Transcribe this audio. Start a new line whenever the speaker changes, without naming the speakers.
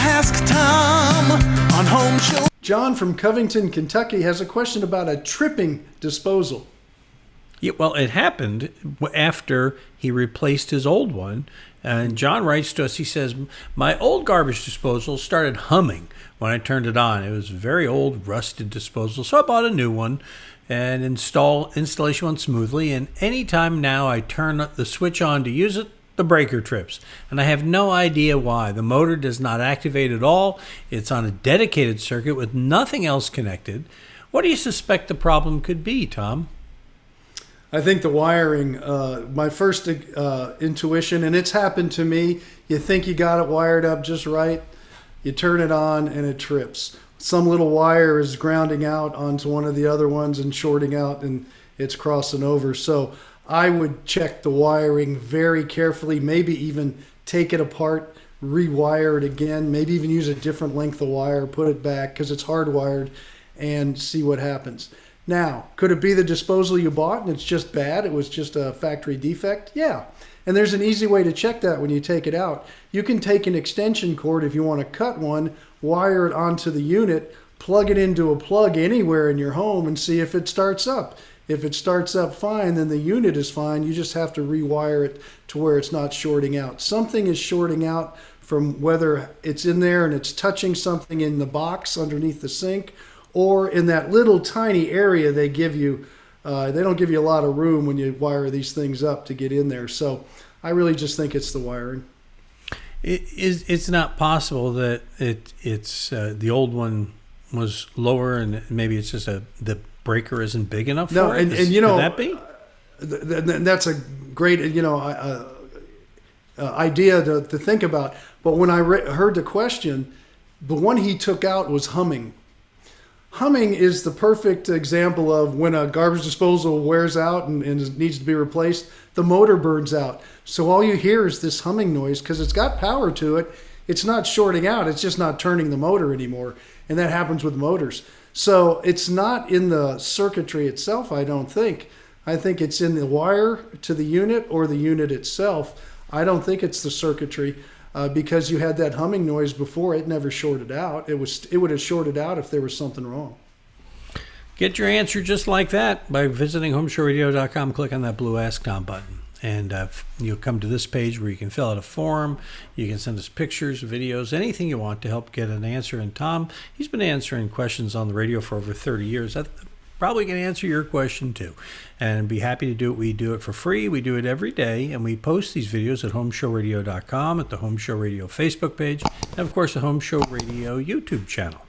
Ask Tom on Home Show.
John from Covington, Kentucky has a question about a tripping disposal.
Yeah, well, it happened after he replaced his old one. And John writes to us, he says, my old garbage disposal started humming when I turned it on. It was a very old, rusted disposal, so I bought a new one and installation went smoothly. And anytime now I turn the switch on to use it, the breaker trips. And I have no idea why. The motor does not activate at all. It's on a dedicated circuit with nothing else connected. What do you suspect the problem could be, Tom?
I think the wiring, my first intuition, and it's happened to me, you think you got it wired up just right, you turn it on and it trips. Some little wire is grounding out onto one of the other ones and shorting out and it's crossing over. So I would check the wiring very carefully, maybe even take it apart, rewire it again, maybe even use a different length of wire, put it back because it's hardwired, and see what happens. Now, could it be the disposal you bought and it's just bad? It was just a factory defect? Yeah. And there's an easy way to check that when you take it out. You can take an extension cord if you want to cut one, wire it onto the unit, plug it into a plug anywhere in your home and see if it starts up. If it starts up fine, then the unit is fine. You just have to rewire it to where it's not shorting out. Something is shorting out from whether it's in there and it's touching something in the box underneath the sink, or in that little tiny area they give you. They don't give you a lot of room when you wire these things up to get in there. So I really just think it's the wiring.
It's not possible that it's the old one was lower and maybe it's just the breaker isn't big enough for it?
And you know,
could that be?
That's a great idea to think about. But when I heard the question, the one he took out was humming. Humming is the perfect example of when a garbage disposal wears out and needs to be replaced, the motor burns out. So all you hear is this humming noise because it's got power to it. It's not shorting out. It's just not turning the motor anymore. And that happens with motors. So it's not in the circuitry itself, I don't think. I think it's in the wire to the unit or the unit itself. I don't think it's the circuitry. Because you had that humming noise before, it never shorted out. It would have shorted out if there was something wrong.
Get your answer just like that by visiting HomeShowRadio.com. Click on that blue Ask Tom button. And you'll come to this page where you can fill out a form. You can send us pictures, videos, anything you want to help get an answer. And Tom, he's been answering questions on the radio for over 30 years. I'm probably going to answer your question too. And be happy to do it. We do it for free. We do it every day. And we post these videos at HomeShowRadio.com, at the Home Show Radio Facebook page, and of course the Home Show Radio YouTube channel.